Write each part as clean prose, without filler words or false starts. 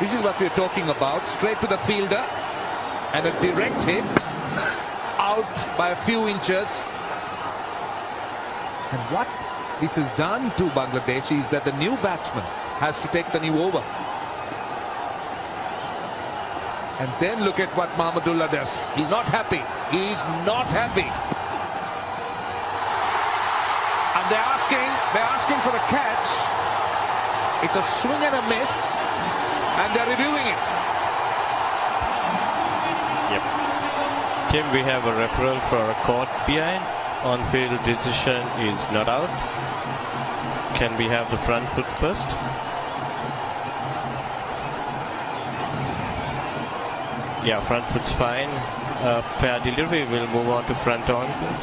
This is what we're talking about. Straight to the fielder and a direct hit out by a few inches. And what this has done to Bangladesh is that the new batsman has to take the new over. And then look at what Mahmudullah does. He's not happy. He's not happy. And they're asking for a catch. It's a swing and a miss. And they're reviewing it. Yep. Tim, we have a referral for a caught behind. On-field decision is not out. Can we have the front foot first? Yeah, front foot's fine. Fair delivery. We'll move on to front on, please.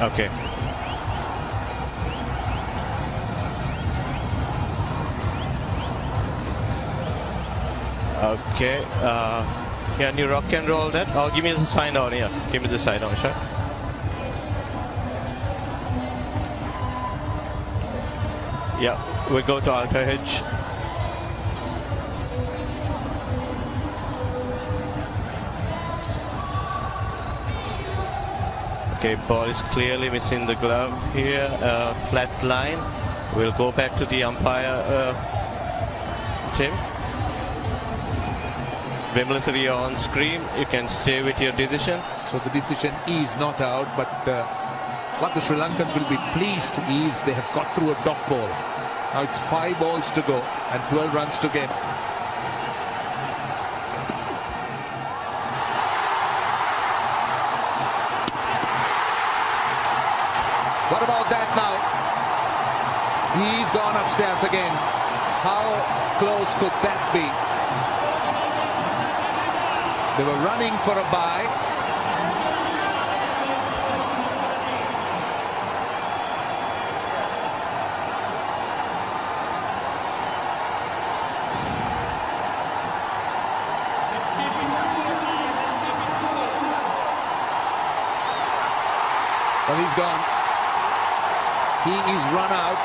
Okay. Okay. Can you rock and roll that? Oh, give me the sign on here. Give me the sign on, sure. Yeah, we go to Ultra Hedge. Okay, ball is clearly missing the glove here. Flat line. We'll go back to the umpire, Tim. Wimbledon, you're on screen. You can stay with your decision. So the decision is not out, but what the Sri Lankans will be pleased is they have got through a dot ball. Now it's 5 balls to go and 12 runs to game. What about that now? He's gone upstairs again. How close could that be? They were running for a bye. But he's gone. He is run out.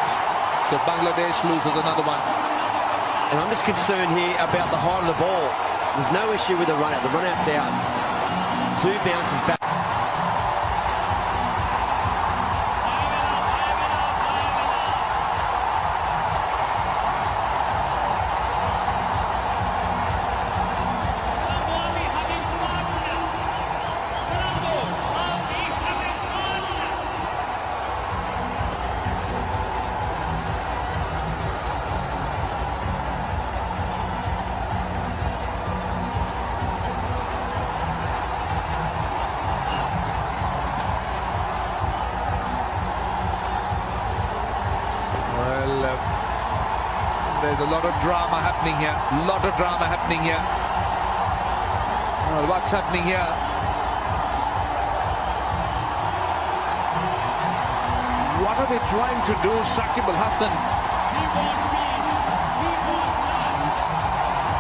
So Bangladesh loses another one. And I'm just concerned here about the height of the ball. There's no issue with the run out. The run out's out. 2 bounces back. There's a lot of drama happening here. Well, what's happening here? What are they trying to do, Shakib Al Hasan?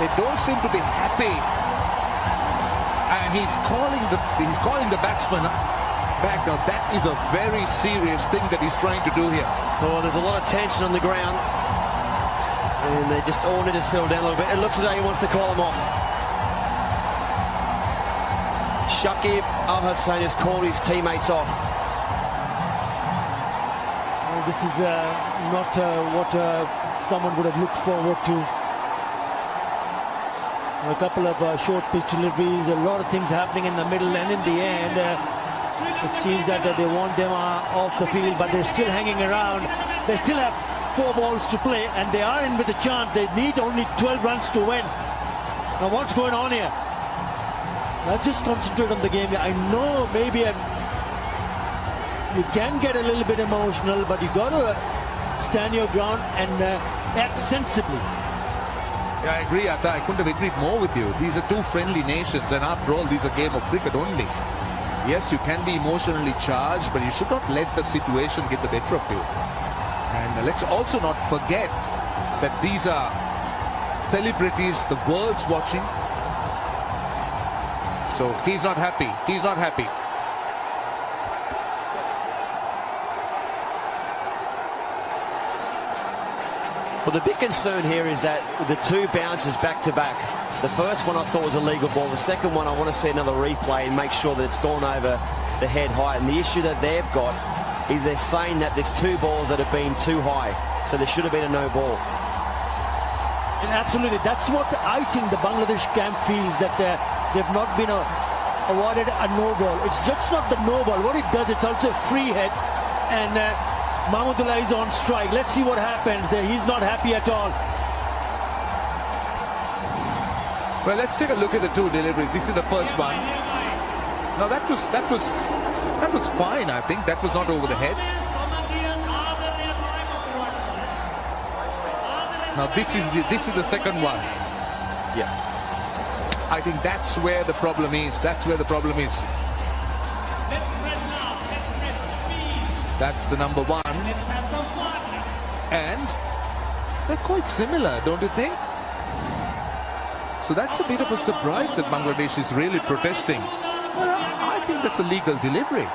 They don't seem to be happy. And he's calling the batsman back. Now that is a very serious thing that he's trying to do here. Oh, there's a lot of tension on the ground. And they just all need to settle down a little bit. It looks as though he wants to call them off. Shakib Al Hasan has called his teammates off. Well, this is not what someone would have looked forward to. A couple of short pitch deliveries, a lot of things happening in the middle, and in the end, it seems that they want them off the field, but they're still hanging around. They still have 4 balls to play, and they are in with a chance. They need only 12 runs to win. Now what's going on here? Let's just concentrate on the game. I know maybe you can get a little bit emotional, but you got to stand your ground and act sensibly. Yeah, I agree, Atta. I couldn't have agreed more with you. These are 2 friendly nations, and after all, these are a game of cricket only. Yes, you can be emotionally charged, but you should not let the situation get the better of you. And let's also not forget that these are celebrities, the world's watching. So he's not happy. He's not happy. Well, the big concern here is that the two bounces back-to-back. The first one I thought was a legal ball. The second one I want to see another replay and make sure that it's gone over the head height. And the issue that they've got is they're saying that there's two balls that have been too high. So there should have been a no ball. And absolutely, that's what I think the Bangladesh camp feels, that they've not been awarded a no ball. It's just not the no ball. What it does, it's also a free hit. And Mahmudullah is on strike. Let's see what happens. He's not happy at all. Well, let's take a look at the two deliveries. This is the first one. Now that was fine. I think that was not over the head. Now this is the second one. Yeah. I think that's where the problem is. That's where the problem is. That's the number one. And they're quite similar, don't you think? So that's a bit of a surprise that Bangladesh is really protesting. Well, I think that's a legal delivery.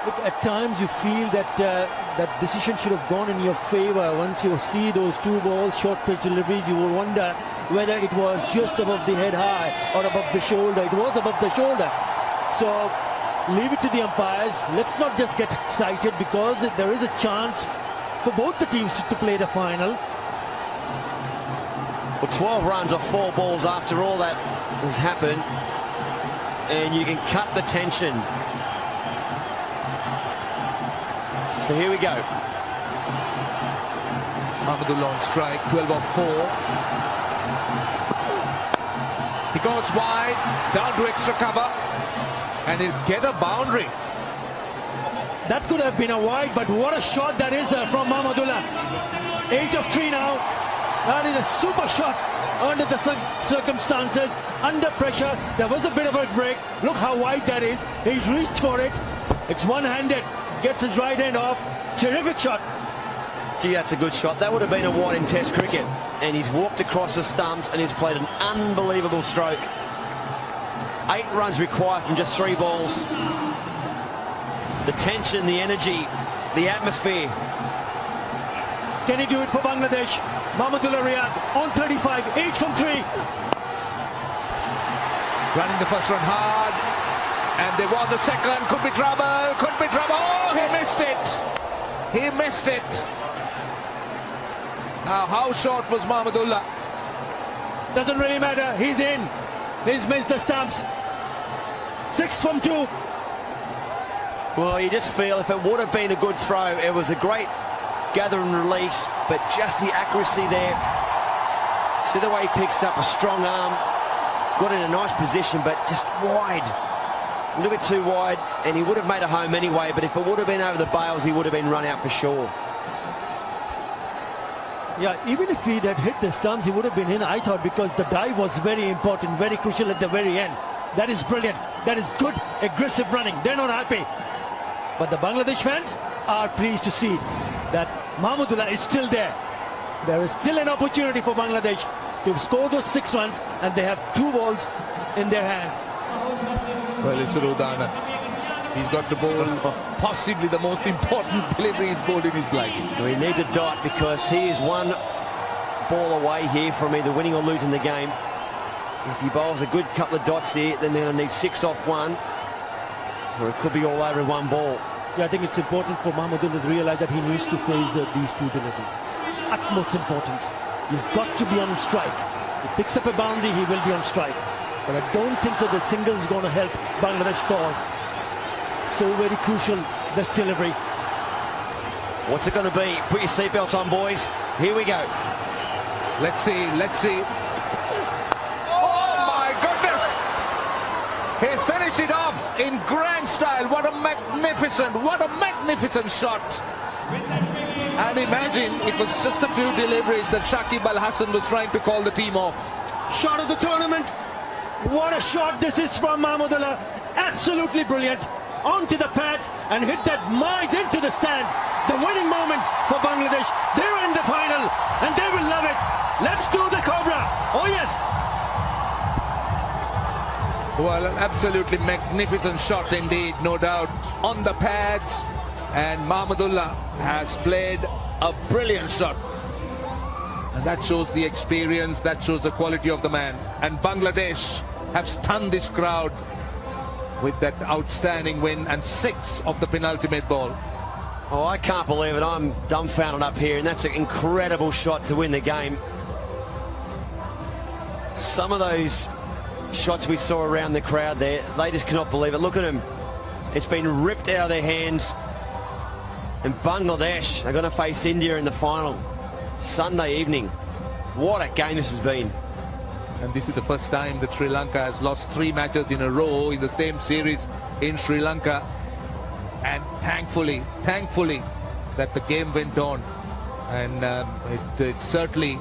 Look, at times you feel that that decision should have gone in your favor. Once you see those two balls, short pitch deliveries, you will wonder whether it was just above the head high or above the shoulder. It was above the shoulder. So leave it to the umpires. Let's not just get excited, because there is a chance for both the teams to play the final. Well, 12 runs off 4 balls after all that has happened, and you can cut the tension. So here we go. Mahmudullah on strike, 12 off 4. He goes wide, down to extra cover, and he'll get a boundary. That could have been a wide, but what a shot that is from Mahmudullah. 8 of 3 now. That is a super shot under the circumstances, under pressure. There was a bit of a break. Look how wide that is. He's reached for it. It's one-handed. Gets his right hand off. Terrific shot. Gee, that's a good shot. That would have been a wide in Test cricket. And he's walked across the stumps and he's played an unbelievable stroke. 8 runs required from just 3 balls. The tension, the energy, the atmosphere. Can he do it for Bangladesh? Mahmudullah Riyad on 35, 8 from 3. Running the first run hard, and they want the second. Could be trouble, could be trouble. Oh, he missed it. He missed it. Now, how short was Mahmudullah? Doesn't really matter. He's in. He's missed the stumps. 6 from 2. Well, you just feel if it would have been a good throw, it was a great gather and release, but just the accuracy there. See the way he picks up a strong arm, got in a nice position, but just wide, a little bit too wide, and he would have made a home anyway. But if it would have been over the bails, he would have been run out for sure. Yeah, even if he had hit the stumps, he would have been in, I thought, because the dive was very important, very crucial at the very end. That is brilliant. That is good, aggressive running. They're not happy. But the Bangladesh fans are pleased to see that Mahmudullah is still there. There is still an opportunity for Bangladesh to score those 6 runs, and they have 2 balls in their hands. Well, it's Rodana. He's got to bowl possibly the most important delivery he's bowled in his life. Well, he needs a dot, because he is 1 ball away here from either winning or losing the game. If he bowls a good couple of dots here, then they're going to need 6 off 1, or it could be all over in 1 ball. Yeah, I think it's important for Mahmudullah to realize that he needs to face these 2 deliveries. Utmost importance. He's got to be on strike. He picks up a boundary, he will be on strike. But I don't think so the single is going to help Bangladesh cause. So very crucial, this delivery. What's it going to be? Put your seatbelts on, boys. Here we go. Let's see, let's see. Oh my goodness! He's finished it off in grand style. What a magnificent shot. And imagine it was just a few deliveries that Shakib Al Hasan was trying to call the team off. Shot of the tournament. What a shot this is from Mahmudullah. Absolutely brilliant. Onto the pads and hit that miles into the stands. The winning moment for Bangladesh. They're in the final and they will love it. Let's do the Cobra. Oh yes. Well, an absolutely magnificent shot indeed, no doubt, on the pads. And Mahmudullah has played a brilliant shot. And that shows the experience, that shows the quality of the man. And Bangladesh have stunned this crowd with that outstanding win and 6 of the penultimate ball. Oh, I can't believe it. I'm dumbfounded up here, and that's an incredible shot to win the game. Some of those shots we saw around the crowd there, they just cannot believe it. Look at them. It's been ripped out of their hands. And Bangladesh are going to face India in the final Sunday evening. What a game this has been. And this is the first time that Sri Lanka has lost 3 matches in a row in the same series in Sri Lanka. And thankfully that the game went on. And it certainly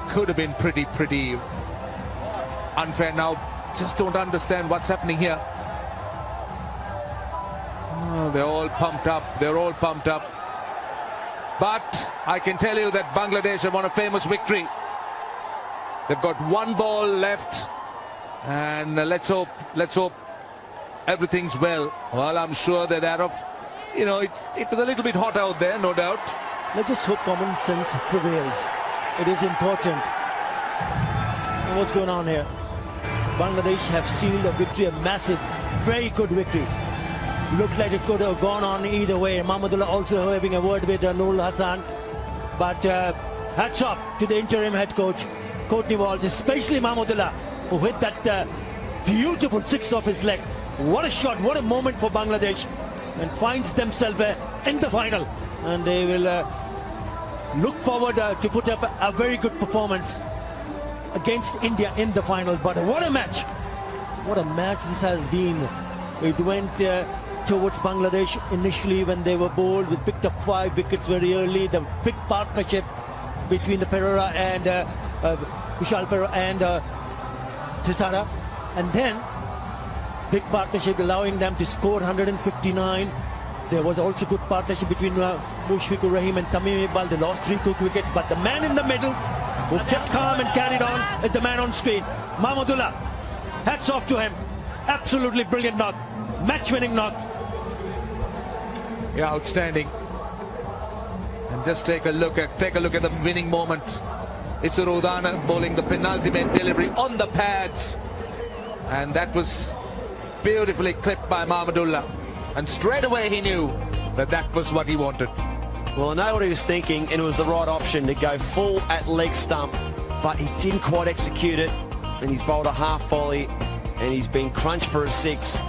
could have been pretty unfair. Now, just don't understand what's happening here. Oh, they're all pumped up. But I can tell you that Bangladesh have won a famous victory. They've got 1 ball left, and let's hope everything's well. Well, I'm sure that it was a little bit hot out there, no doubt. Let's just hope common sense prevails. It is important. And what's going on here? Bangladesh have sealed a victory, a massive, very good victory. Looked like it could have gone on either way. Mahmudullah also having a word with Nurul Hassan. But hats off to the interim head coach, Courtney Walsh, especially Mahmudullah, who hit that beautiful 6 off his leg. What a shot, what a moment for Bangladesh, and finds themselves in the final. And they will look forward to put up a very good performance against India in the final. But what a match! What a match this has been. It went towards Bangladesh initially when they were bold. We picked up 5 wickets very early. The big partnership between the Perera and Vishal Perera and Thisara. And then big partnership allowing them to score 159. There was also good partnership between Mushfiqur Rahim and Tamim Iqbal. They lost 3 quick wickets, but the man in the middle who kept calm and carried on is the man on screen, Mahmudullah. Hats off to him. Absolutely brilliant knock. Match-winning knock. Yeah, outstanding. And just take a look at the winning moment. It's Rodana bowling the penultimate delivery on the pads, and that was beautifully clipped by Mahmudullah. And straight away he knew that was what he wanted. Well, I know what he was thinking, and it was the right option to go full at leg stump, but he didn't quite execute it, and he's bowled a half volley, and he's been crunched for a 6.